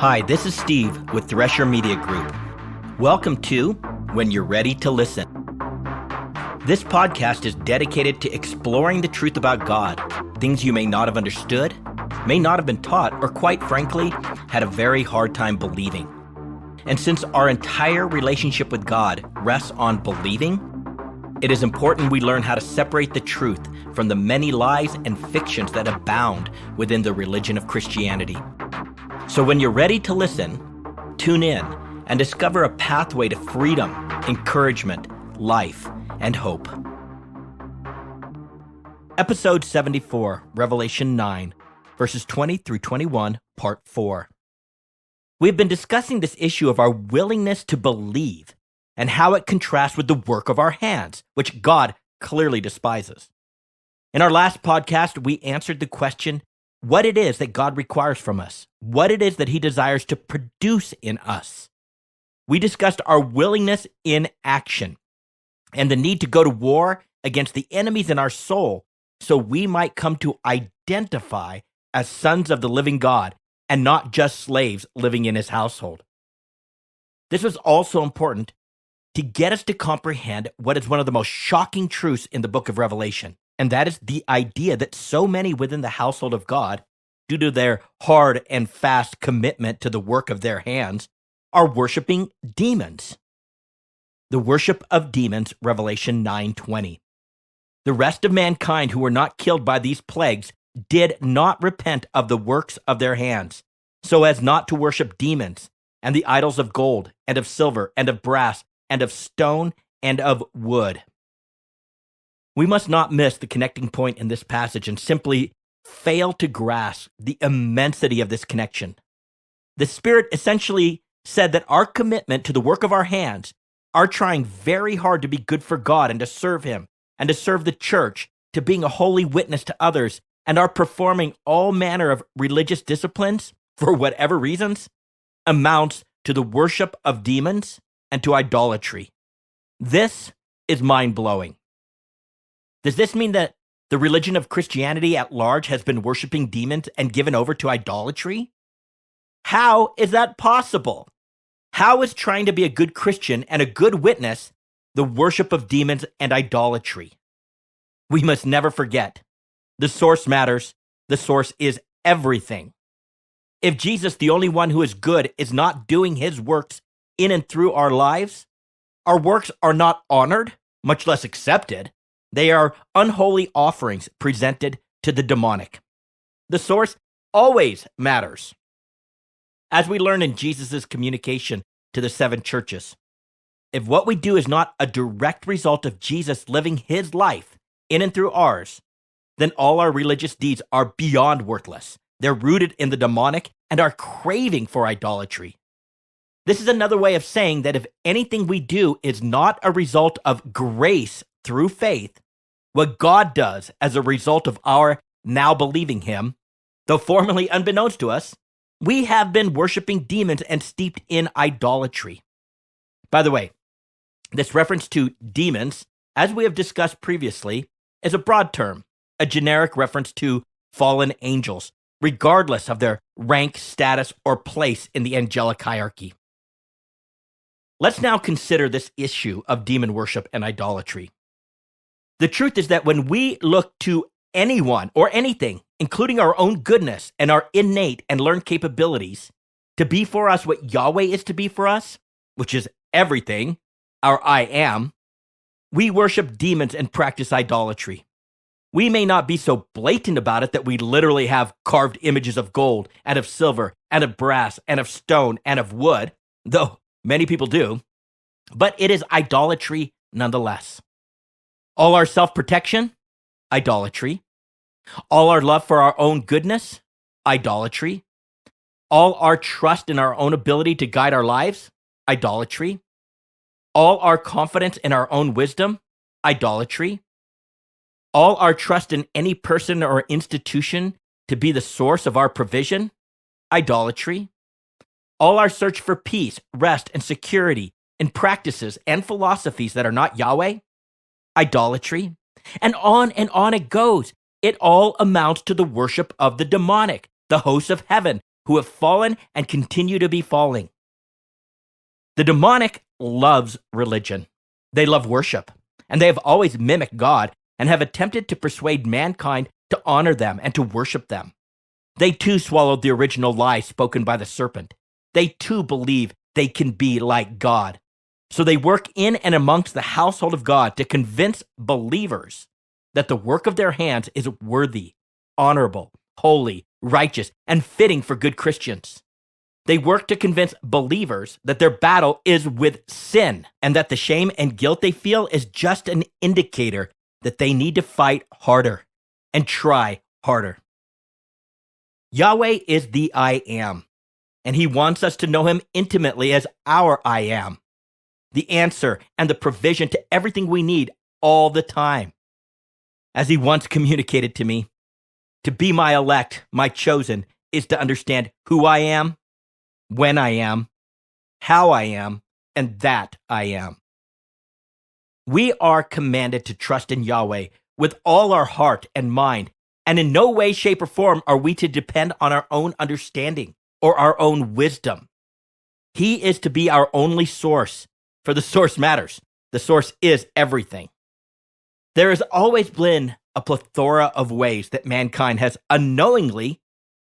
Hi, this is Steve with Thresher Media Group. Welcome to When You're Ready to Listen. This podcast is dedicated to exploring the truth about God, things you may not have understood, may not have been taught, or quite frankly, had a very hard time believing. And since our entire relationship with God rests on believing, it is important we learn how to separate the truth from the many lies and fictions that abound within the religion of Christianity. So when you're ready to listen, tune in and discover a pathway to freedom, encouragement, life, and hope. Episode 74, Revelation 9, verses 20 through 21, Part 4. We've been discussing this issue of our willingness to believe and how it contrasts with the work of our hands, which God clearly despises. In our last podcast, we answered the question, what it is that God requires from us, what it is that He desires to produce in us. We discussed our willingness in action and the need to go to war against the enemies in our soul so we might come to identify as sons of the living God and not just slaves living in His household. This was also important to get us to comprehend what is one of the most shocking truths in the book of Revelation, and that is the idea that so many within the household of God, due to their hard and fast commitment to the work of their hands, are worshiping demons. The worship of demons, Revelation 9:20. The rest of mankind who were not killed by these plagues did not repent of the works of their hands, so as not to worship demons and the idols of gold and of silver and of brass and of stone and of wood. We must not miss the connecting point in this passage and simply fail to grasp the immensity of this connection. The Spirit essentially said that our commitment to the work of our hands, our trying very hard to be good for God and to serve Him and to serve the church, to being a holy witness to others, and our performing all manner of religious disciplines for whatever reasons, amounts to the worship of demons and to idolatry. This is mind-blowing. Does this mean that the religion of Christianity at large has been worshiping demons and given over to idolatry? How is that possible? How is trying to be a good Christian and a good witness the worship of demons and idolatry? We must never forget, the source matters. The source is everything. If Jesus, the only one who is good, is not doing His works in and through our lives, our works are not honored, much less accepted. They are unholy offerings presented to the demonic. The source always matters. As we learn in Jesus' communication to the 7 churches, if what we do is not a direct result of Jesus living His life in and through ours, then all our religious deeds are beyond worthless. They're rooted in the demonic and are craving for idolatry. This is another way of saying that if anything we do is not a result of grace through faith, what God does as a result of our now believing Him, though formerly unbeknownst to us, we have been worshiping demons and steeped in idolatry. By the way, this reference to demons, as we have discussed previously, is a broad term, a generic reference to fallen angels, regardless of their rank, status, or place in the angelic hierarchy. Let's now consider this issue of demon worship and idolatry. The truth is that when we look to anyone or anything, including our own goodness and our innate and learned capabilities, to be for us what Yahweh is to be for us, which is everything, our I am, we worship demons and practice idolatry. We may not be so blatant about it that we literally have carved images of gold and of silver and of brass and of stone and of wood, though many people do, but it is idolatry nonetheless. All our self-protection, idolatry. All our love for our own goodness, idolatry. All our trust in our own ability to guide our lives, idolatry. All our confidence in our own wisdom, idolatry. All our trust in any person or institution to be the source of our provision, idolatry. All our search for peace, rest, and security in practices and philosophies that are not Yahweh, idolatry. And on it goes. It all amounts to the worship of the demonic, the hosts of heaven, who have fallen and continue to be falling. The demonic loves religion. They love worship, and they have always mimicked God and have attempted to persuade mankind to honor them and to worship them. They too swallowed the original lie spoken by the serpent. They too believe they can be like God. So they work in and amongst the household of God to convince believers that the work of their hands is worthy, honorable, holy, righteous, and fitting for good Christians. They work to convince believers that their battle is with sin and that the shame and guilt they feel is just an indicator that they need to fight harder and try harder. Yahweh is the I Am, and he wants us to know him intimately as our I Am, the answer and the provision to everything we need all the time. As he once communicated to me, to be my elect, my chosen, is to understand who I am, when I am, how I am, and that I am. We are commanded to trust in Yahweh with all our heart and mind, and in no way, shape, or form are we to depend on our own understanding or our own wisdom. He is to be our only source, for the source matters. The source is everything. There has always been a plethora of ways that mankind has unknowingly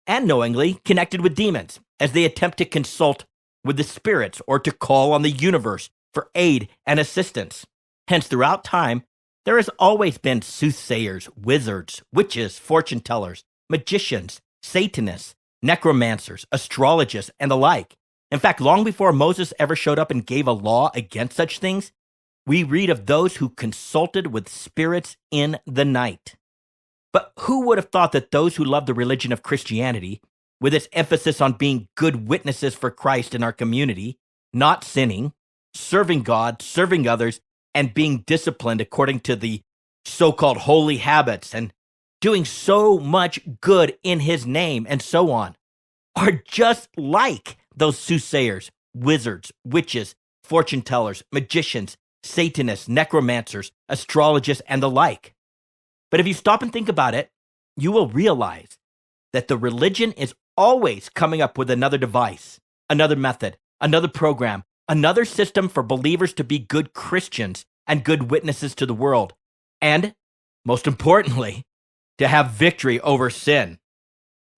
and knowingly connected with demons as they attempt to consult with the spirits or to call on the universe for aid and assistance. Hence, throughout time, there has always been soothsayers, wizards, witches, fortune tellers, magicians, Satanists, necromancers, astrologists, and the like. In fact, long before Moses ever showed up and gave a law against such things, we read of those who consulted with spirits in the night. But who would have thought that those who love the religion of Christianity, with its emphasis on being good witnesses for Christ in our community, not sinning, serving God, serving others, and being disciplined according to the so-called holy habits and doing so much good in his name and so on, are just like those soothsayers, wizards, witches, fortune tellers, magicians, Satanists, necromancers, astrologists, and the like. But if you stop and think about it, you will realize that the religion is always coming up with another device, another method, another program, another system for believers to be good Christians and good witnesses to the world, and, most importantly, to have victory over sin.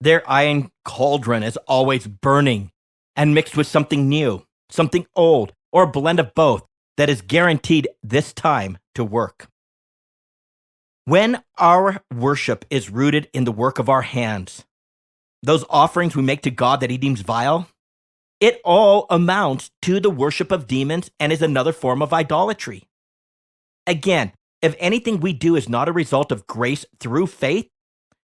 Their iron cauldron is always burning and mixed with something new, something old, or a blend of both that is guaranteed this time to work. When our worship is rooted in the work of our hands, those offerings we make to God that he deems vile, it all amounts to the worship of demons and is another form of idolatry. Again, if anything we do is not a result of grace through faith,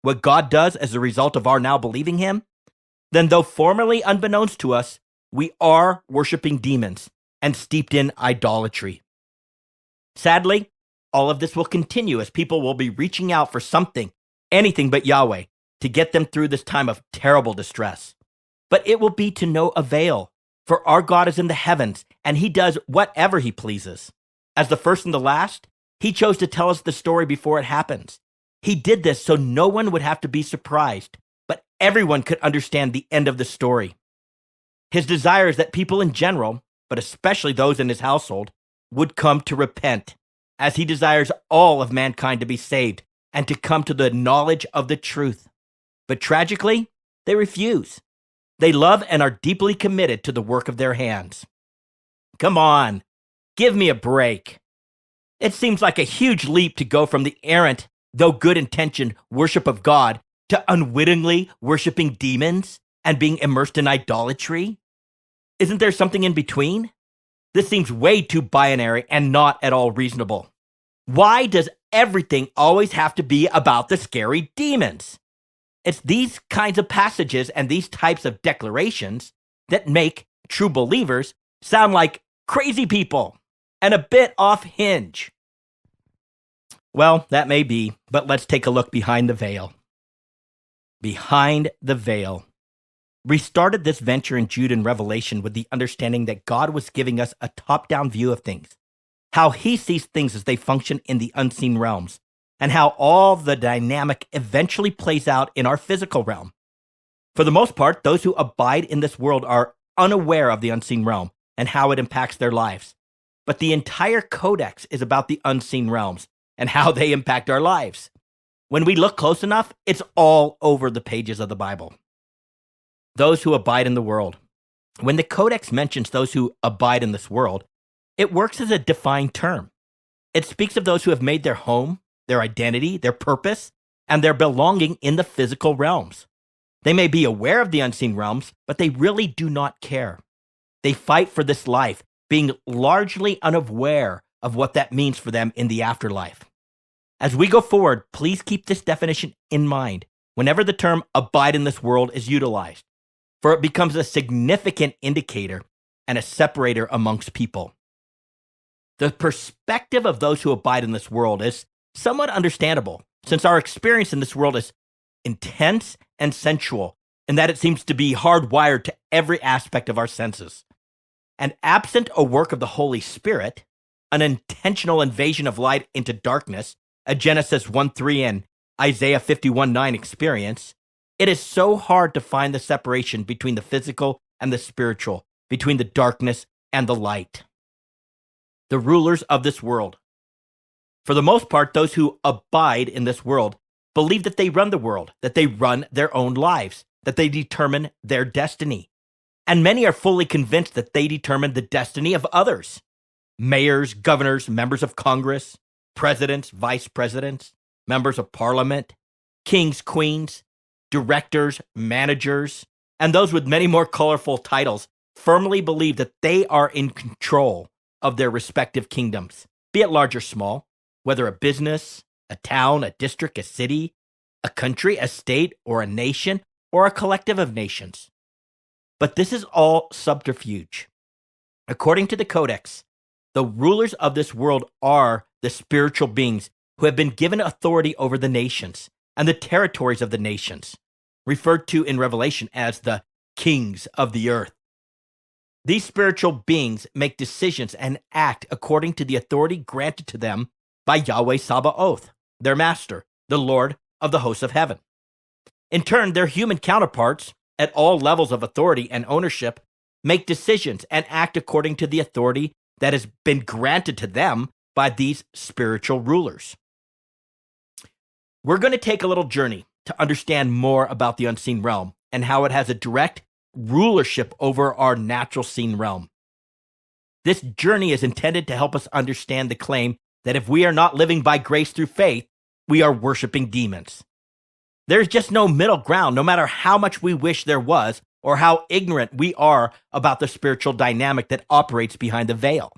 what God does as a result of our now believing him, then though formerly unbeknownst to us, we are worshiping demons and steeped in idolatry. Sadly, all of this will continue as people will be reaching out for something, anything but Yahweh, to get them through this time of terrible distress. But it will be to no avail, for our God is in the heavens, and he does whatever he pleases. As the first and the last, he chose to tell us the story before it happens. He did this so no one would have to be surprised, but everyone could understand the end of the story. His desire is that people in general, but especially those in his household, would come to repent, as he desires all of mankind to be saved and to come to the knowledge of the truth. But tragically, they refuse. They love and are deeply committed to the work of their hands. Come on, give me a break. It seems like a huge leap to go from the errant, though good-intentioned worship of God to unwittingly worshiping demons and being immersed in idolatry. Isn't there something in between? This seems way too binary and not at all reasonable. Why does everything always have to be about the scary demons? It's these kinds of passages and these types of declarations that make true believers sound like crazy people and a bit off hinge. Well, that may be, but let's take a look behind the veil. Behind the veil. We started this venture in Jude and Revelation with the understanding that God was giving us a top-down view of things, how he sees things as they function in the unseen realms, and how all the dynamic eventually plays out in our physical realm. For the most part, those who abide in this world are unaware of the unseen realm and how it impacts their lives. But the entire Codex is about the unseen realms and how they impact our lives. When we look close enough, it's all over the pages of the Bible. Those who abide in the world. When the Codex mentions those who abide in this world, it works as a defined term. It speaks of those who have made their home, their identity, their purpose, and their belonging in the physical realms. They may be aware of the unseen realms, but they really do not care. They fight for this life, being largely unaware of what that means for them in the afterlife. As we go forward, please keep this definition in mind whenever the term abide in this world is utilized, for it becomes a significant indicator and a separator amongst people. The perspective of those who abide in this world is somewhat understandable, since our experience in this world is intense and sensual, in that it seems to be hardwired to every aspect of our senses. And absent a work of the Holy Spirit, an intentional invasion of light into darkness, a Genesis 1:3 and Isaiah 51:9 experience, it is so hard to find the separation between the physical and the spiritual, between the darkness and the light. The rulers of this world. For the most part, those who abide in this world believe that they run the world, that they run their own lives, that they determine their destiny. And many are fully convinced that they determine the destiny of others. Mayors, governors, members of Congress, presidents, vice presidents, members of parliament, kings, queens, directors, managers, and those with many more colorful titles firmly believe that they are in control of their respective kingdoms, be it large or small, whether a business, a town, a district, a city, a country, a state, or a nation, or a collective of nations. But this is all subterfuge. According to the Codex, the rulers of this world are the spiritual beings who have been given authority over the nations and the territories of the nations, referred to in Revelation as the kings of the earth. These spiritual beings make decisions and act according to the authority granted to them by Yahweh Sabaoth, their master, the Lord of the hosts of heaven. In turn, their human counterparts, at all levels of authority and ownership, make decisions and act according to the authority that has been granted to them by these spiritual rulers. We're going to take a little journey to understand more about the unseen realm and how it has a direct rulership over our natural seen realm. This journey is intended to help us understand the claim that if we are not living by grace through faith, we are worshiping demons. There's just no middle ground, no matter how much we wish there was or how ignorant we are about the spiritual dynamic that operates behind the veil.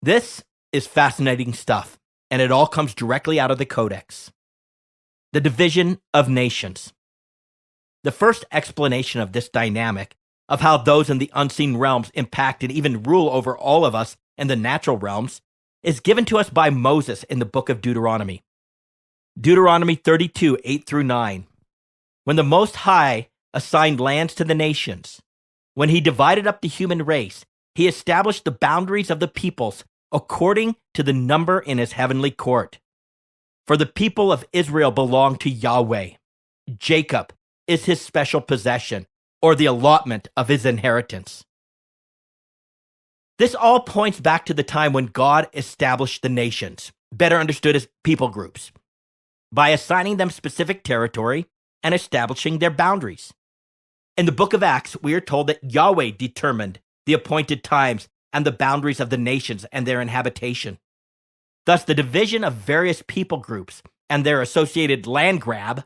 This is fascinating stuff, and it all comes directly out of the Codex. The division of nations. The first explanation of this dynamic, of how those in the unseen realms impact and even rule over all of us in the natural realms, is given to us by Moses in the book of Deuteronomy. Deuteronomy 32, 8 through 9. When the Most High assigned lands to the nations, when he divided up the human race, he established the boundaries of the peoples according to the number in his heavenly court. For the people of Israel belong to Yahweh. Jacob is his special possession, or the allotment of his inheritance. This all points back to the time when God established the nations, better understood as people groups, by assigning them specific territory and establishing their boundaries. In the book of Acts, we are told that Yahweh determined the appointed times and the boundaries of the nations and their inhabitation. Thus, the division of various people groups and their associated land grab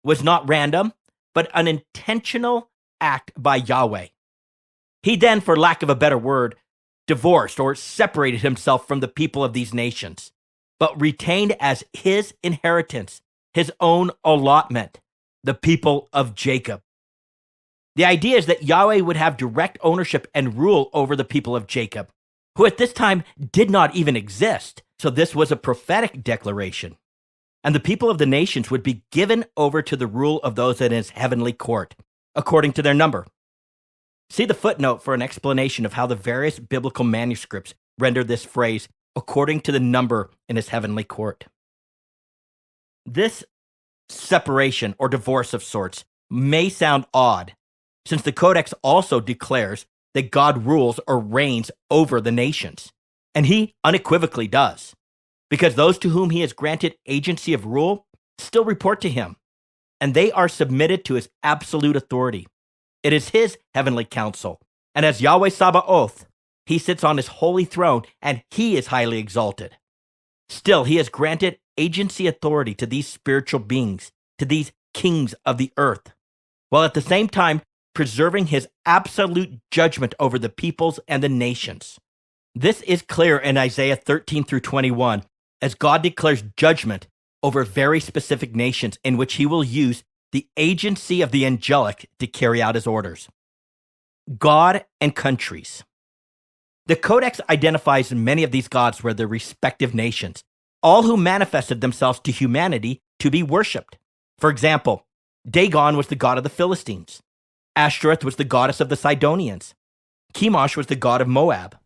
was not random, but an intentional act by Yahweh. He then, for lack of a better word, divorced or separated himself from the people of these nations, but retained as his inheritance his own allotment, the people of Jacob. The idea is that Yahweh would have direct ownership and rule over the people of Jacob, who at this time did not even exist. So this was a prophetic declaration. And the people of the nations would be given over to the rule of those in his heavenly court, according to their number. See the footnote for an explanation of how the various biblical manuscripts render this phrase, according to the number in his heavenly court. This separation or divorce of sorts may sound odd, since the Codex also declares that God rules or reigns over the nations. And he unequivocally does, because those to whom he has granted agency of rule still report to him, and they are submitted to his absolute authority. It is his heavenly council, and as Yahweh Sabaoth, he sits on his holy throne, and he is highly exalted. Still, he has granted agency authority to these spiritual beings, to these kings of the earth, while at the same time preserving his absolute judgment over the peoples and the nations. This is clear in Isaiah 13 through 21, as God declares judgment over very specific nations in which he will use the agency of the angelic to carry out his orders. God and countries. The Codex identifies many of these gods were their respective nations, all who manifested themselves to humanity to be worshipped. For example, Dagon was the god of the Philistines. Ashtoreth was the goddess of the Sidonians. Chemosh was the god of Moab.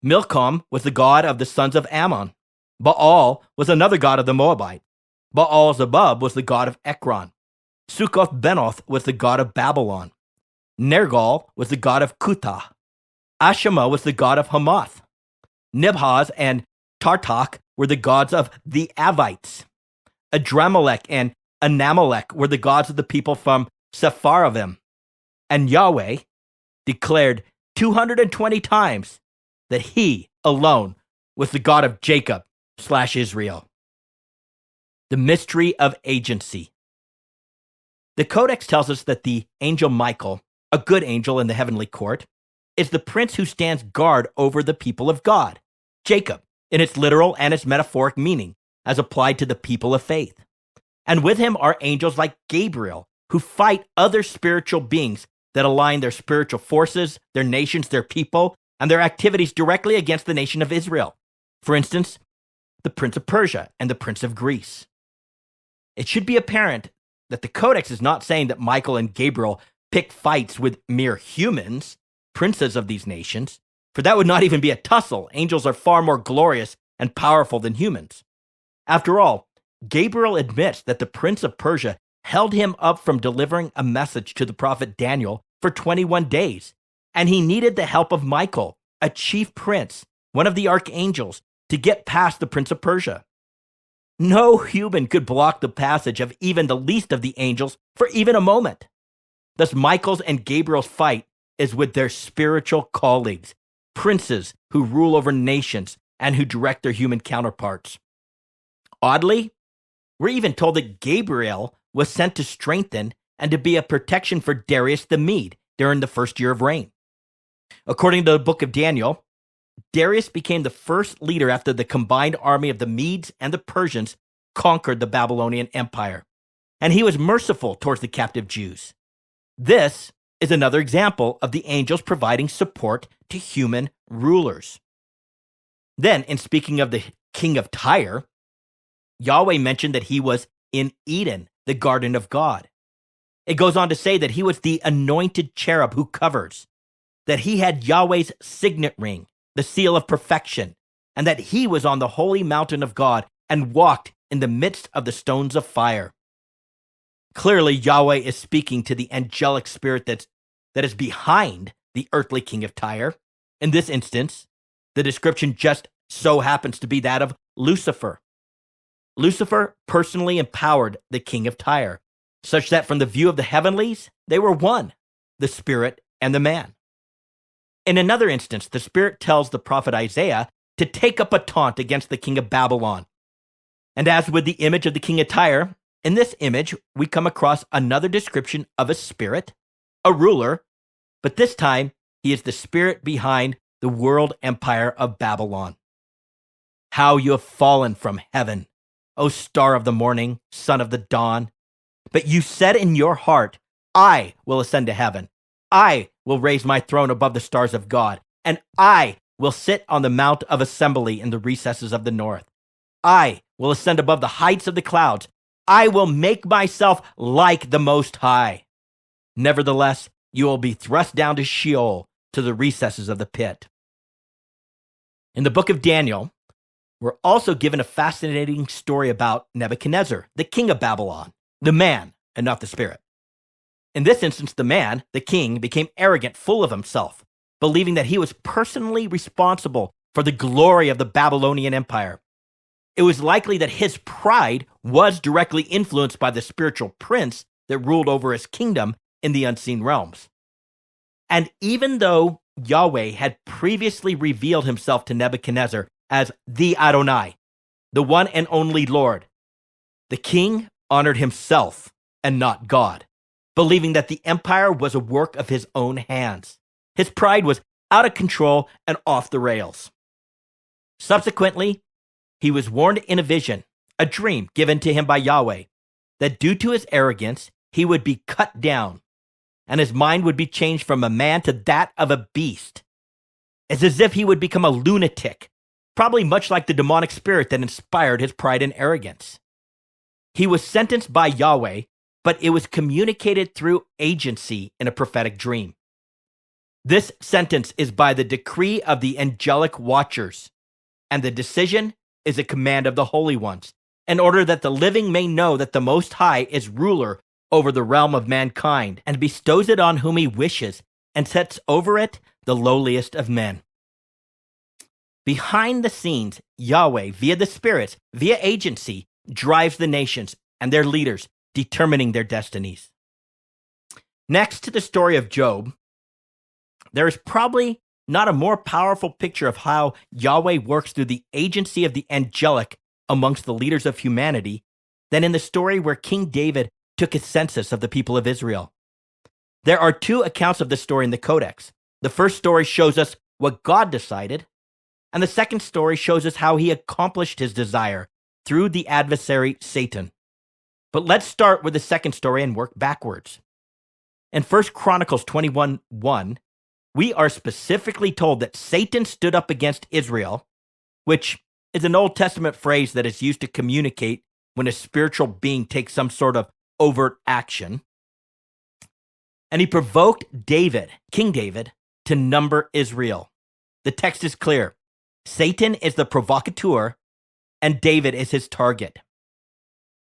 Milcom was the god of the sons of Ammon. Baal was another god of the Moabite. Beelzebub was the god of Ekron. Succoth-Benoth was the god of Babylon. Nergal was the god of Cuthah. Ashima was the god of Hamath. Nibhaz and Tartak were the gods of the Avites. Adramelech and Anamelech were the gods of the people from Sepharvaim. And Yahweh declared 220 times that he alone was the God of Jacob/Israel. The mystery of agency. The Codex tells us that the angel Michael, a good angel in the heavenly court, is the prince who stands guard over the people of God, Jacob, in its literal and its metaphoric meaning, as applied to the people of faith. And with him are angels like Gabriel, who fight other spiritual beings that align their spiritual forces, their nations, their people, and their activities directly against the nation of Israel. For instance, the Prince of Persia and the Prince of Greece. It should be apparent that the Codex is not saying that Michael and Gabriel pick fights with mere humans, princes of these nations, for that would not even be a tussle. Angels are far more glorious and powerful than humans. After all, Gabriel admits that the Prince of Persia held him up from delivering a message to the prophet Daniel for 21 days, and he needed the help of Michael, a chief prince, one of the archangels, to get past the Prince of Persia. No human could block the passage of even the least of the angels for even a moment. Thus, Michael's and Gabriel's fight is with their spiritual colleagues, princes who rule over nations and who direct their human counterparts. Oddly, we're even told that Gabriel was sent to strengthen and to be a protection for Darius the Mede during the first year of reign. According to the book of Daniel, Darius became the first leader after the combined army of the Medes and the Persians conquered the Babylonian Empire, and he was merciful towards the captive Jews. This is another example of the angels providing support to human rulers. Then, in speaking of the king of Tyre, Yahweh mentioned that he was in Eden, the garden of God. It goes on to say that he was the anointed cherub who covers, that he had Yahweh's signet ring, the seal of perfection, and that he was on the holy mountain of God and walked in the midst of the stones of fire. Clearly, Yahweh is speaking to the angelic spirit that is behind the earthly king of Tyre. In this instance, the description just so happens to be that of Lucifer. Lucifer personally empowered the king of Tyre, such that from the view of the heavenlies, they were one, the spirit and the man. In another instance, the Spirit tells the prophet Isaiah to take up a taunt against the king of Babylon. And as with the image of the king of Tyre, in this image, we come across another description of a spirit, a ruler, but this time he is the spirit behind the world empire of Babylon. How you have fallen from heaven, O star of the morning, son of the dawn. But you said in your heart, I will ascend to heaven. I will raise my throne above the stars of God, and I will sit on the mount of assembly in the recesses of the north. I will ascend above the heights of the clouds. I will make myself like the Most High. Nevertheless, you will be thrust down to Sheol, to the recesses of the pit. In the book of Daniel, we're also given a fascinating story about Nebuchadnezzar, the king of Babylon, the man and not the spirit. In this instance, the man, the king, became arrogant, full of himself, believing that he was personally responsible for the glory of the Babylonian Empire. It was likely that his pride was directly influenced by the spiritual prince that ruled over his kingdom in the unseen realms. And even though Yahweh had previously revealed himself to Nebuchadnezzar as the Adonai, the one and only Lord, the king honored himself and not God, believing that the empire was a work of his own hands. His pride was out of control and off the rails. Subsequently, he was warned in a vision, a dream given to him by Yahweh, that due to his arrogance, he would be cut down, and his mind would be changed from a man to that of a beast. It's as if he would become a lunatic, probably much like the demonic spirit that inspired his pride and arrogance. He was sentenced by Yahweh, but it was communicated through agency in a prophetic dream. This sentence is by the decree of the angelic watchers, and the decision is a command of the holy ones, in order that the living may know that the Most High is ruler over the realm of mankind, and bestows it on whom he wishes, and sets over it the lowliest of men. Behind the scenes, Yahweh, via the spirits, via agency, drives the nations and their leaders, determining their destinies. Next to the story of Job, there is probably not a more powerful picture of how Yahweh works through the agency of the angelic amongst the leaders of humanity than in the story where King David took a census of the people of Israel. There are two accounts of this story in the Codex. The first story shows us what God decided, and the second story shows us how he accomplished his desire through the adversary Satan. But let's start with the second story and work backwards. In 1 Chronicles 21:1, we are specifically told that Satan stood up against Israel, which is an Old Testament phrase that is used to communicate when a spiritual being takes some sort of overt action. And he provoked David, King David, to number Israel. The text is clear. Satan is the provocateur, and David is his target.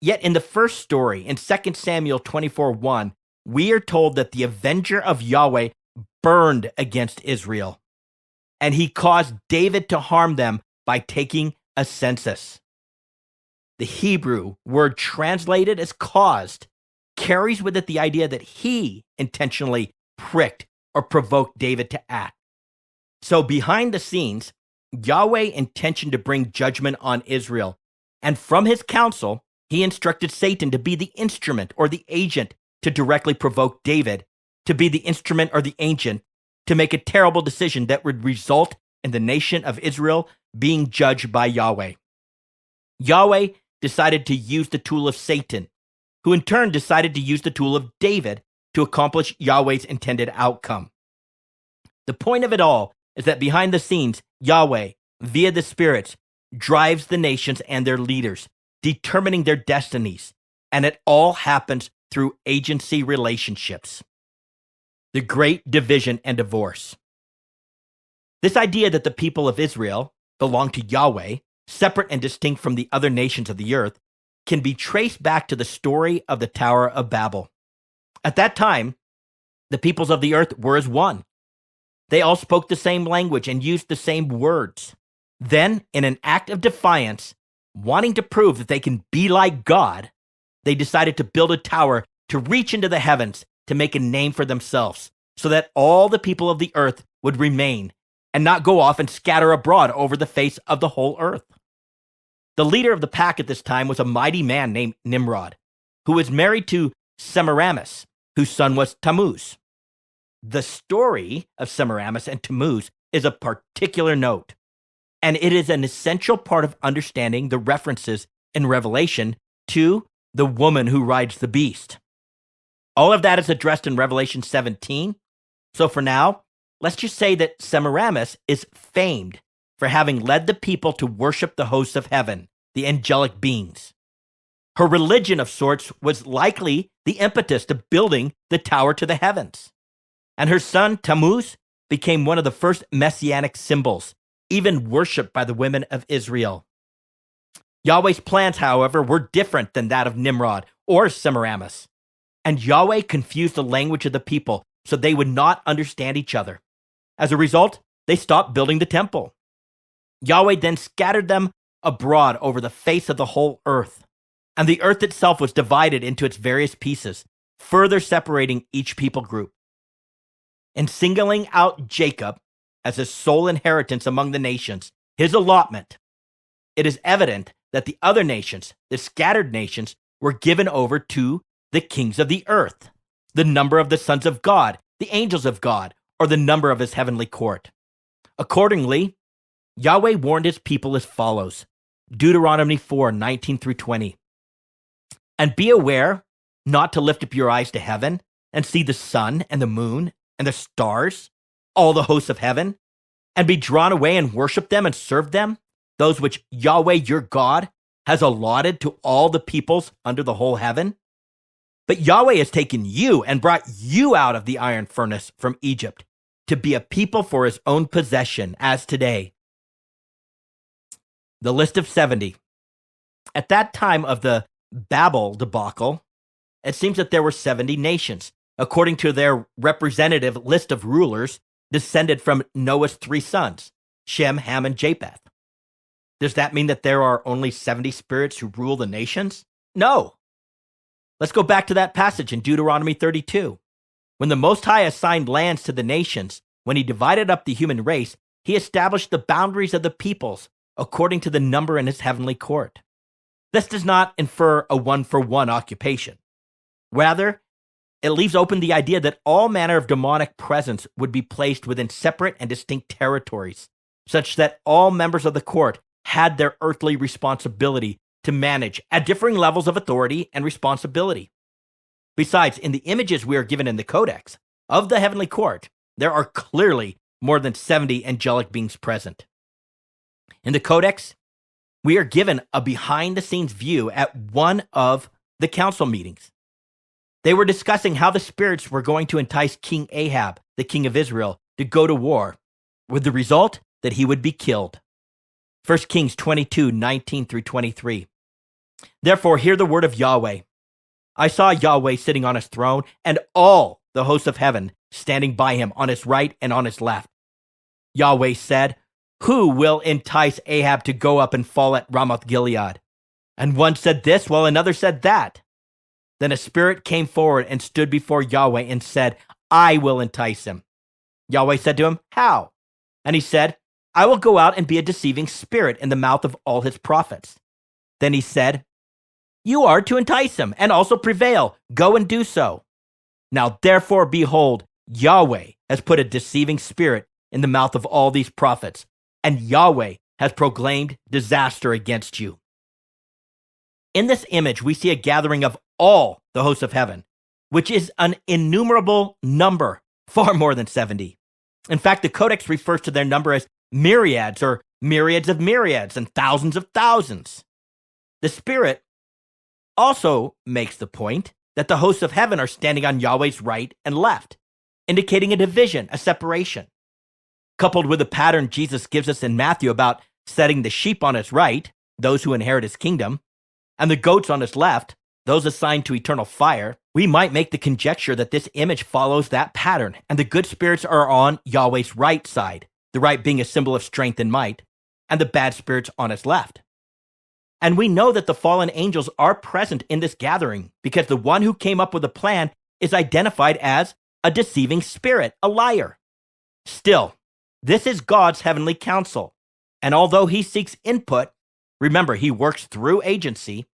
Yet in the first story, in 2 Samuel 24:1, we are told that the avenger of Yahweh burned against Israel, and he caused David to harm them by taking a census. The Hebrew word translated as caused carries with it the idea that he intentionally pricked or provoked David to act. So behind the scenes, Yahweh intentioned to bring judgment on Israel, and from his counsel, he instructed Satan to be the instrument or the agent to directly provoke David, to be the instrument or the agent to make a terrible decision that would result in the nation of Israel being judged by Yahweh. Yahweh decided to use the tool of Satan, who in turn decided to use the tool of David to accomplish Yahweh's intended outcome. The point of it all is that behind the scenes, Yahweh, via the spirits, drives the nations and their leaders, determining their destinies, and it all happens through agency relationships. The great division and divorce. This idea that the people of Israel belong to Yahweh, separate and distinct from the other nations of the earth, can be traced back to the story of the Tower of Babel. At that time, the peoples of the earth were as one. They all spoke the same language and used the same words. Then, in an act of defiance, wanting to prove that they can be like God, they decided to build a tower to reach into the heavens to make a name for themselves, so that all the people of the earth would remain and not go off and scatter abroad over the face of the whole earth. The leader of the pack at this time was a mighty man named Nimrod, who was married to Semiramis, whose son was Tammuz. The story of Semiramis and Tammuz is of particular note, and it is an essential part of understanding the references in Revelation to the woman who rides the beast. All of that is addressed in Revelation 17. So for now, let's just say that Semiramis is famed for having led the people to worship the hosts of heaven, the angelic beings. Her religion of sorts was likely the impetus to building the tower to the heavens. And her son Tammuz became one of the first messianic symbols, even worshipped by the women of Israel. Yahweh's plans, however, were different than that of Nimrod or Semiramis. and Yahweh confused the language of the people so they would not understand each other. As a result, they stopped building the temple. Yahweh then scattered them abroad over the face of the whole earth, and the earth itself was divided into its various pieces, further separating each people group. In singling out Jacob as his sole inheritance among the nations, his allotment, it is evident that the other nations, the scattered nations, were given over to the kings of the earth, the number of the sons of God, the angels of God, or the number of his heavenly court. Accordingly, Yahweh warned his people as follows. Deuteronomy 4:19-20. And be aware not to lift up your eyes to heaven and see the sun and the moon and the stars, all the hosts of heaven, and be drawn away and worship them and serve them, those which Yahweh your God has allotted to all the peoples under the whole heaven. But Yahweh has taken you and brought you out of the iron furnace from Egypt to be a people for his own possession, as today. The list of 70. At that time of the Baal debacle, it seems that there were 70 nations, according to their representative list of rulers descended from Noah's 3 sons, Shem, Ham, and Japheth. Does that mean that there are only 70 spirits who rule the nations? No. Let's go back to that passage in Deuteronomy 32. When the Most High assigned lands to the nations, when he divided up the human race, he established the boundaries of the peoples according to the number in his heavenly court. This does not infer a one-for-one occupation. Rather, it leaves open the idea that all manner of demonic presence would be placed within separate and distinct territories, such that all members of the court had their earthly responsibility to manage at differing levels of authority and responsibility. Besides, in the images we are given in the Codex of the heavenly court, there are clearly more than 70 angelic beings present. In the Codex, we are given a behind-the-scenes view at one of the council meetings. They were discussing how the spirits were going to entice King Ahab, the king of Israel, to go to war, with the result that he would be killed. 1 Kings 22:19-23. Therefore, hear the word of Yahweh. I saw Yahweh sitting on his throne, and all the hosts of heaven standing by him on his right and on his left. Yahweh said, who will entice Ahab to go up and fall at Ramoth Gilead? And one said this, while another said that. Then a spirit came forward and stood before Yahweh and said, I will entice him. Yahweh said to him, how? And he said, I will go out and be a deceiving spirit in the mouth of all his prophets. Then he said, you are to entice him and also prevail. Go and do so. Now therefore, behold, Yahweh has put a deceiving spirit in the mouth of all these prophets, and Yahweh has proclaimed disaster against you. In this image, we see a gathering of all the hosts of heaven, which is an innumerable number, far more than 70. In fact, the Codex refers to their number as myriads or myriads of myriads and thousands of thousands. The Spirit also makes the point that the hosts of heaven are standing on Yahweh's right and left, indicating a division, a separation. Coupled with the pattern Jesus gives us in Matthew about setting the sheep on his right, those who inherit his kingdom, and the goats on his left, those assigned to eternal fire, we might make the conjecture that this image follows that pattern, and the good spirits are on Yahweh's right side, the right being a symbol of strength and might, and the bad spirits on his left. And we know that the fallen angels are present in this gathering because the one who came up with the plan is identified as a deceiving spirit, a liar. Still, this is God's heavenly counsel, and although he seeks input, remember, he works through agency.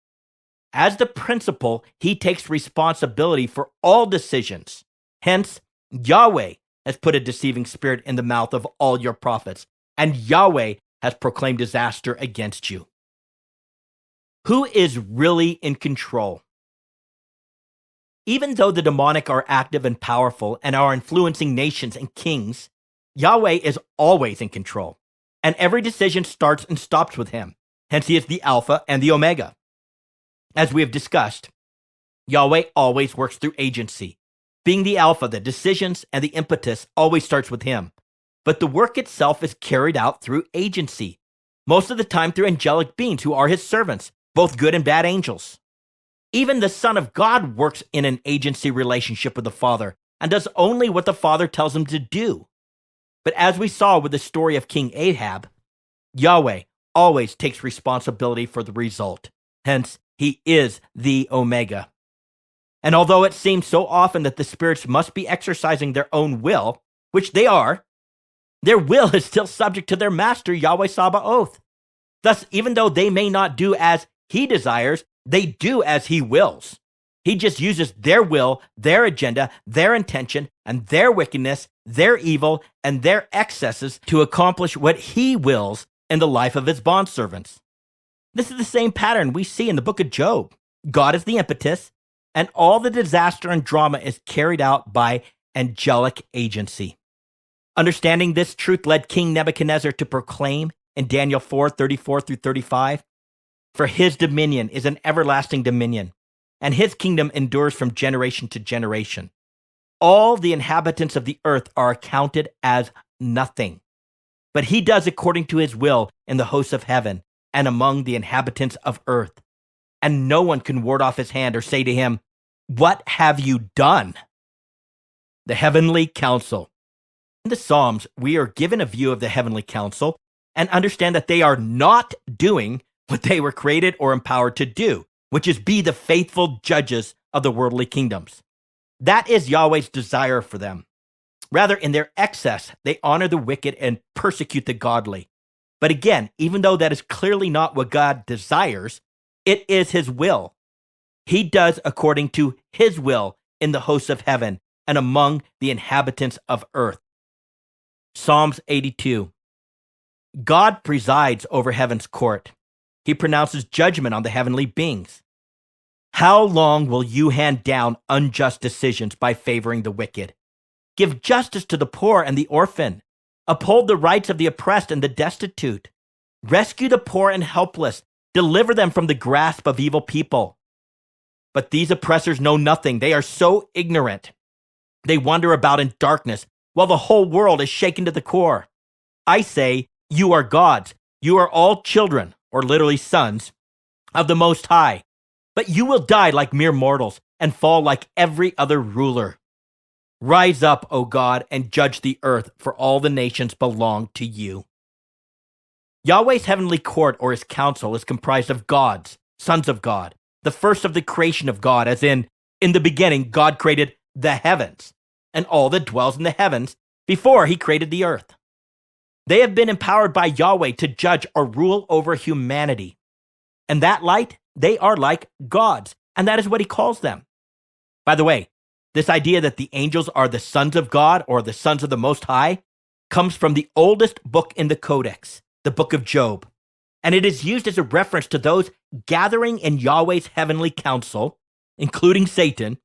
As the principal, he takes responsibility for all decisions. Hence, Yahweh has put a deceiving spirit in the mouth of all your prophets, and Yahweh has proclaimed disaster against you. Who is really in control? Even though the demonic are active and powerful and are influencing nations and kings, Yahweh is always in control, and every decision starts and stops with him. Hence, he is the Alpha and the Omega. As we have discussed, Yahweh always works through agency. Being the Alpha, the decisions and the impetus always starts with him. But the work itself is carried out through agency, most of the time through angelic beings who are his servants, both good and bad angels. Even the Son of God works in an agency relationship with the Father and does only what the Father tells him to do. But as we saw with the story of King Ahab, Yahweh always takes responsibility for the result. Hence, he is the Omega. And although it seems so often that the spirits must be exercising their own will, which they are, their will is still subject to their master, Yahweh Sabaoth. Thus, even though they may not do as he desires, they do as he wills. He just uses their will, their agenda, their intention, and their wickedness, their evil, and their excesses to accomplish what he wills in the life of his bondservants. This is the same pattern we see in the book of Job. God is the impetus, and all the disaster and drama is carried out by angelic agency. Understanding this truth led King Nebuchadnezzar to proclaim in Daniel 4:34-35, "For his dominion is an everlasting dominion, and his kingdom endures from generation to generation. All the inhabitants of the earth are accounted as nothing, but he does according to his will in the hosts of heaven and among the inhabitants of earth. And no one can ward off his hand or say to him, 'What have you done?'" The heavenly council. In the Psalms, we are given a view of the heavenly council and understand that they are not doing what they were created or empowered to do, which is be the faithful judges of the worldly kingdoms. That is Yahweh's desire for them. Rather, in their excess, they honor the wicked and persecute the godly. But again, even though that is clearly not what God desires, it is his will. He does according to his will in the hosts of heaven and among the inhabitants of earth. Psalms 82. God presides over heaven's court. He pronounces judgment on the heavenly beings. How long will you hand down unjust decisions by favoring the wicked? Give justice to the poor and the orphan. Uphold the rights of the oppressed and the destitute. Rescue the poor and helpless. Deliver them from the grasp of evil people. But these oppressors know nothing. They are so ignorant. They wander about in darkness while the whole world is shaken to the core. I say, you are gods. You are all children, or literally sons, of the Most High. But you will die like mere mortals and fall like every other ruler. Rise up, O God, and judge the earth, for all the nations belong to you. Yahweh's heavenly court, or his council, is comprised of gods, sons of God, the first of the creation of God, as in the beginning, God created the heavens and all that dwells in the heavens before he created the earth. They have been empowered by Yahweh to judge or rule over humanity. In that light, they are like gods, and that is what he calls them. By the way, this idea that the angels are the sons of God or the sons of the Most High comes from the oldest book in the Codex, the book of Job, and it is used as a reference to those gathering in Yahweh's heavenly council, including Satan,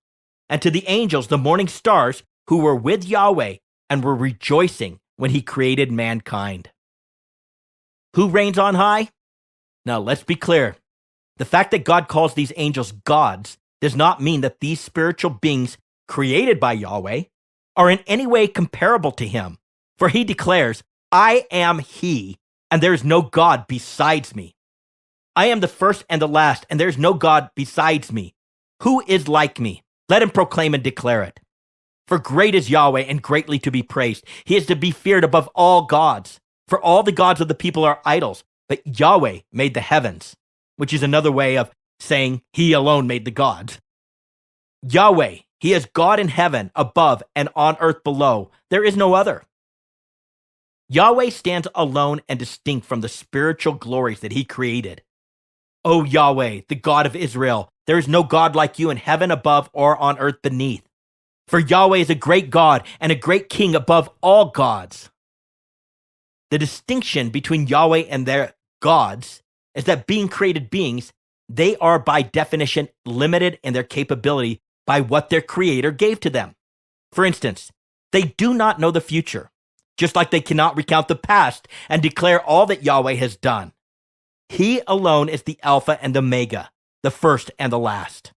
and to the angels, the morning stars, who were with Yahweh and were rejoicing when he created mankind. Who reigns on high? Now, let's be clear. The fact that God calls these angels gods does not mean that these spiritual beings created by Yahweh are in any way comparable to him. For he declares, "I am he, and there is no God besides me. I am the first and the last, and there is no God besides me. Who is like me? Let him proclaim and declare it. For great is Yahweh and greatly to be praised. He is to be feared above all gods. For all the gods of the people are idols, but Yahweh made the heavens," which is another way of saying he alone made the gods. Yahweh, he is God in heaven above and on earth below. There is no other. Yahweh stands alone and distinct from the spiritual glories that he created. O Yahweh, the God of Israel, there is no God like you in heaven above or on earth beneath. For Yahweh is a great God and a great king above all gods. The distinction between Yahweh and their gods is that being created beings, they are by definition limited in their capability by what their creator gave to them. For instance, they do not know the future, just like they cannot recount the past and declare all that Yahweh has done. He alone is the Alpha and the Omega, the first and the last.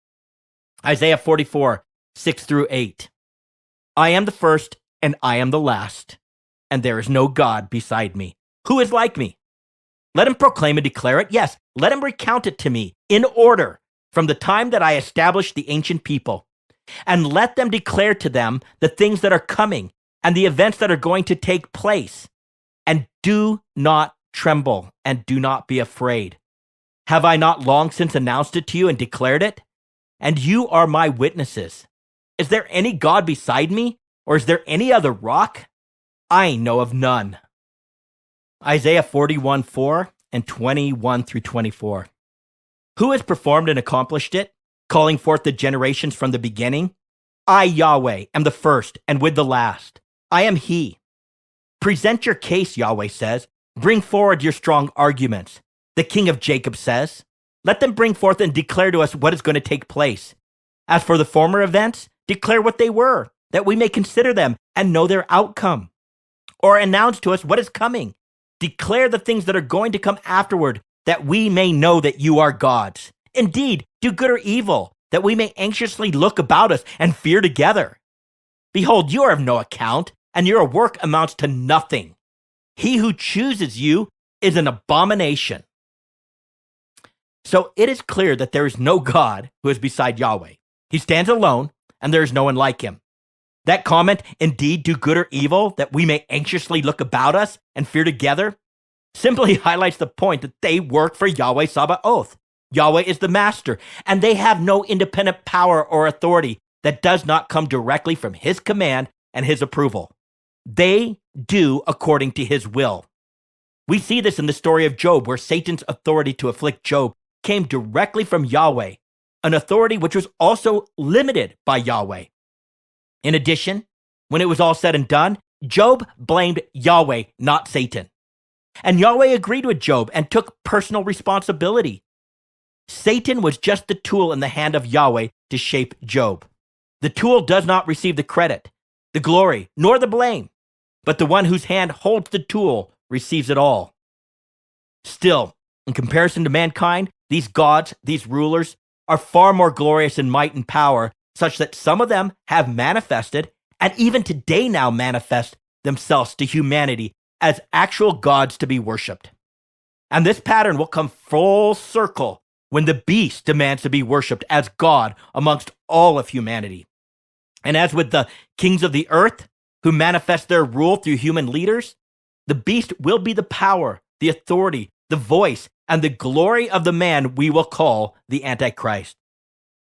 Isaiah 44, 6-8. I am the first and I am the last, and there is no God beside me. Who is like me? Let him proclaim and declare it. Yes, let him recount it to me in order, from the time that I established the ancient people, and let them declare to them the things that are coming and the events that are going to take place. And do not tremble and do not be afraid. Have I not long since announced it to you and declared it? And you are my witnesses. Is there any God beside me? Or is there any other rock? I know of none. Isaiah 41:4 and 21 through 24. Who has performed and accomplished it, calling forth the generations from the beginning? I, Yahweh, am the first and with the last. I am he. Present your case, Yahweh says. Bring forward your strong arguments. The King of Jacob says, let them bring forth and declare to us what is going to take place. As for the former events, declare what they were, that we may consider them and know their outcome. Or announce to us what is coming. Declare the things that are going to come afterward, that we may know that you are gods. Indeed, do good or evil, that we may anxiously look about us and fear together. Behold, you are of no account, and your work amounts to nothing. He who chooses you is an abomination. So it is clear that there is no God who is beside Yahweh. He stands alone, and there is no one like him. That comment, indeed, do good or evil, that we may anxiously look about us and fear together, simply highlights the point that they work for Yahweh Sabaoth. Yahweh is the master, and they have no independent power or authority that does not come directly from his command and his approval. They do according to his will. We see this in the story of Job, where Satan's authority to afflict Job came directly from Yahweh, an authority which was also limited by Yahweh. In addition, when it was all said and done, Job blamed Yahweh, not Satan. And Yahweh agreed with Job and took personal responsibility. Satan was just the tool in the hand of Yahweh to shape Job. The tool does not receive the credit, the glory, nor the blame, but the one whose hand holds the tool receives it all. Still, in comparison to mankind, these gods, these rulers, are far more glorious in might and power, such that some of them have manifested, and even today now manifest themselves to humanity as actual gods to be worshipped. And this pattern will come full circle when the beast demands to be worshipped as God amongst all of humanity. And as with the kings of the earth, who manifest their rule through human leaders, the beast will be the power, the authority, the voice, and the glory of the man we will call the Antichrist.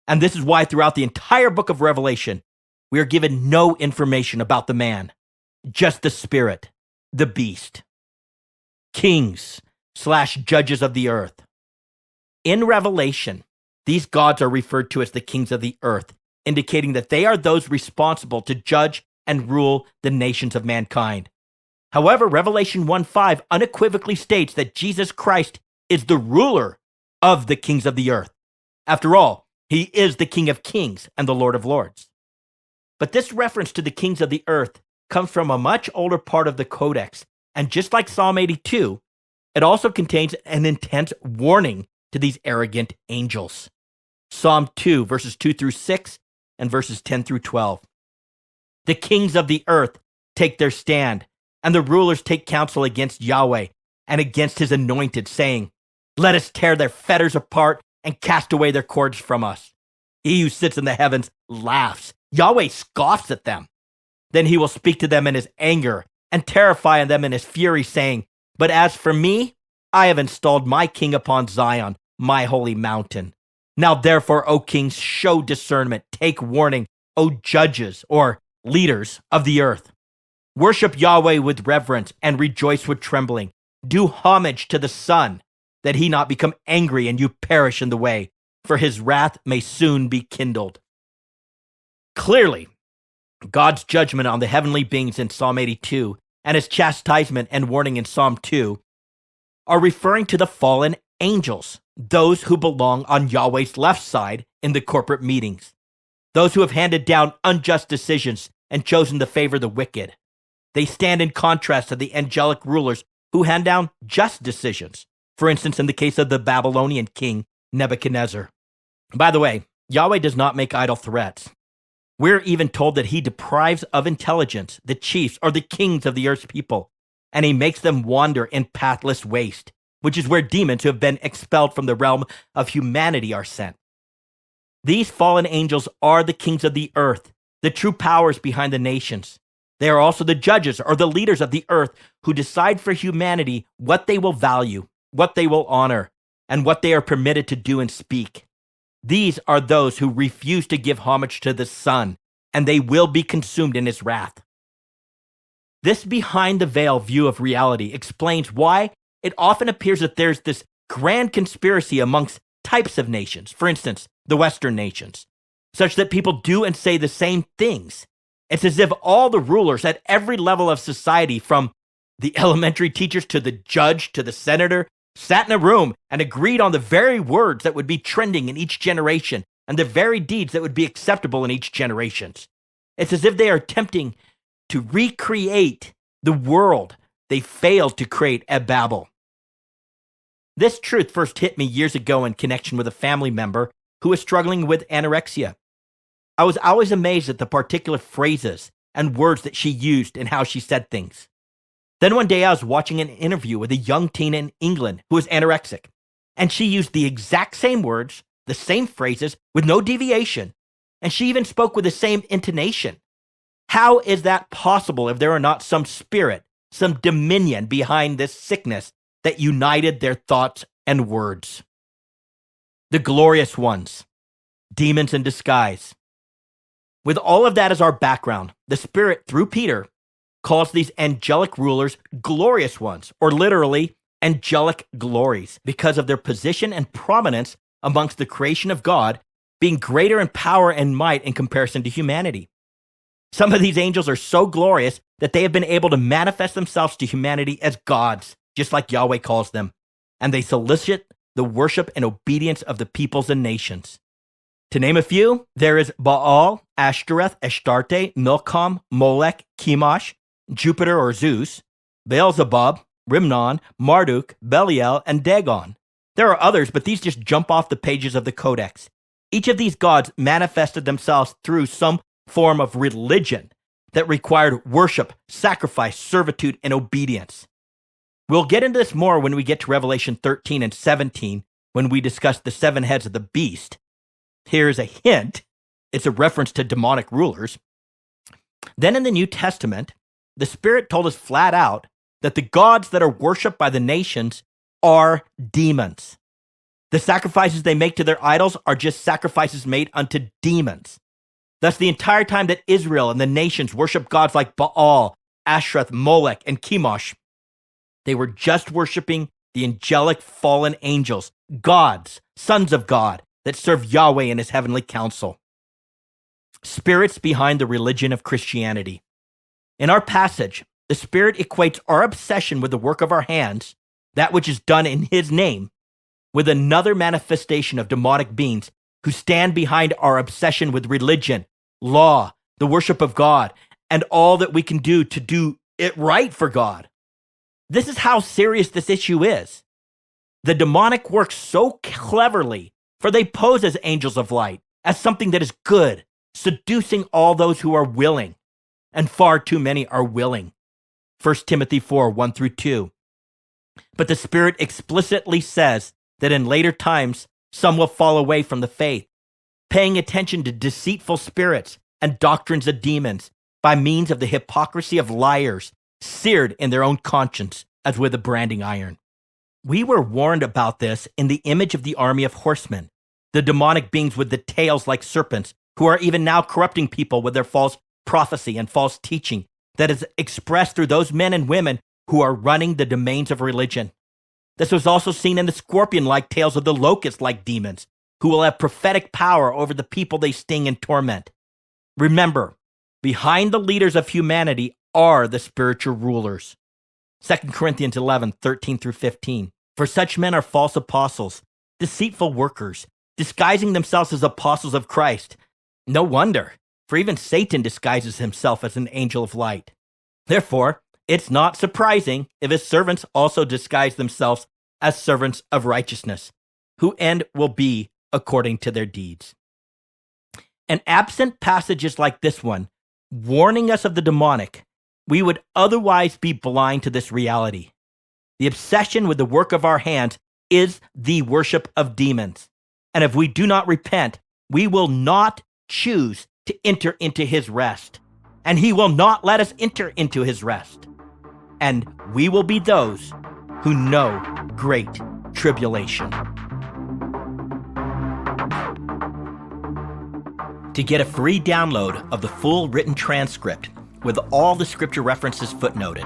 And this is why throughout the entire book of Revelation, we are given no information about the man, just the spirit, the beast. Kings/judges of the earth. In Revelation, these gods are referred to as the kings of the earth, indicating that they are those responsible to judge and rule the nations of mankind. However, Revelation 1:5 unequivocally states that Jesus Christ is the ruler of the kings of the earth. After all, he is the King of Kings and the Lord of Lords. But this reference to the kings of the earth comes from a much older part of the Codex, and just like Psalm 82, it also contains an intense warning to these arrogant angels. Psalm 2, verses 2 through 6, and verses 10 through 12. The kings of the earth take their stand, and the rulers take counsel against Yahweh and against his anointed, saying, let us tear their fetters apart and cast away their cords from us. He who sits in the heavens laughs. Yahweh scoffs at them. Then he will speak to them in his anger and terrify them in his fury, saying, but as for me, I have installed my king upon Zion, my holy mountain. Now therefore, O kings, show discernment, take warning, O judges or leaders of the earth. Worship Yahweh with reverence and rejoice with trembling. Do homage to the Son, that he not become angry and you perish in the way, for his wrath may soon be kindled. Clearly, God's judgment on the heavenly beings in Psalm 82 and his chastisement and warning in Psalm 2 are referring to the fallen angels, those who belong on Yahweh's left side in the corporate meetings, those who have handed down unjust decisions and chosen to favor the wicked. They stand in contrast to the angelic rulers who hand down just decisions, for instance, in the case of the Babylonian king Nebuchadnezzar. By the way, Yahweh does not make idle threats. We're even told that he deprives of intelligence the chiefs or the kings of the earth's people, and he makes them wander in pathless waste, which is where demons who have been expelled from the realm of humanity are sent. These fallen angels are the kings of the earth, the true powers behind the nations. They are also the judges or the leaders of the earth who decide for humanity what they will value, what they will honor, and what they are permitted to do and speak. These are those who refuse to give homage to the Son, and they will be consumed in his wrath. This behind-the-veil view of reality explains why it often appears that there's this grand conspiracy amongst types of nations, for instance, the Western nations, such that people do and say the same things. It's as if all the rulers at every level of society, from the elementary teachers to the judge to the senator, sat in a room and agreed on the very words that would be trending in each generation and the very deeds that would be acceptable in each generation. It's as if they are attempting to recreate the world they failed to create at Babel. This truth first hit me years ago in connection with a family member who was struggling with anorexia. I was always amazed at the particular phrases and words that she used and how she said things. Then one day I was watching an interview with a young teen in England who was anorexic, and she used the exact same words, the same phrases, with no deviation, and she even spoke with the same intonation. How is that possible if there are not some spirit, some dominion behind this sickness that united their thoughts and words? The glorious ones, demons in disguise. With all of that as our background, the Spirit, through Peter, calls these angelic rulers glorious ones, or literally angelic glories, because of their position and prominence amongst the creation of God, being greater in power and might in comparison to humanity. Some of these angels are so glorious that they have been able to manifest themselves to humanity as gods, just like Yahweh calls them, and they solicit the worship and obedience of the peoples and nations. To name a few, there is Baal, Ashtoreth, Astarte, Milcom, Molech, Chemosh, Jupiter or Zeus, Beelzebub, Rimmon, Marduk, Belial, and Dagon. There are others, but these just jump off the pages of the Codex. Each of these gods manifested themselves through some form of religion that required worship, sacrifice, servitude, and obedience. We'll get into this more when we get to Revelation 13 and 17, when we discuss the 7 heads of the beast. Here's a hint. It's a reference to demonic rulers. Then in the New Testament, the Spirit told us flat out that the gods that are worshipped by the nations are demons. The sacrifices they make to their idols are just sacrifices made unto demons. Thus, the entire time that Israel and the nations worship gods like Baal, Ashtoreth, Molech, and Chemosh, they were just worshiping the angelic fallen angels, gods, sons of God, that serve Yahweh in his heavenly council. Spirits behind the religion of Christianity. In our passage, the Spirit equates our obsession with the work of our hands, that which is done in his name, with another manifestation of demonic beings who stand behind our obsession with religion, law, the worship of God, and all that we can do to do it right for God. This is how serious this issue is. The demonic works so cleverly, for they pose as angels of light, as something that is good, seducing all those who are willing, and far too many are willing. 1 Timothy 4, 1 through 2. But the Spirit explicitly says that in later times, some will fall away from the faith, paying attention to deceitful spirits and doctrines of demons by means of the hypocrisy of liars, seared in their own conscience as with a branding iron. We were warned about this in the image of the army of horsemen, the demonic beings with the tails like serpents, who are even now corrupting people with their false prophecy and false teaching that is expressed through those men and women who are running the domains of religion. This was also seen in the scorpion-like tails of the locust-like demons, who will have prophetic power over the people they sting and torment. Remember, behind the leaders of humanity are the spiritual rulers. 2 Corinthians 11, 13 through 15. For such men are false apostles, deceitful workers, disguising themselves as apostles of Christ. No wonder, for even Satan disguises himself as an angel of light. Therefore, it's not surprising if his servants also disguise themselves as servants of righteousness, whose end will be according to their deeds. And absent passages like this one, warning us of the demonic, we would otherwise be blind to this reality. The obsession with the work of our hands is the worship of demons. And if we do not repent, we will not choose to enter into his rest, and he will not let us enter into his rest. And we will be those who know great tribulation. To get a free download of the full written transcript with all the scripture references footnoted,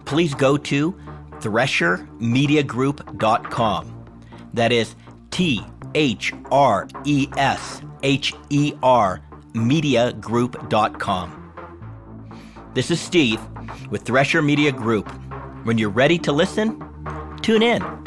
please go to threshermediagroup.com. That is THRESHER mediagroup.com. This is Steve with Thresher Media Group. When you're ready to listen, tune in.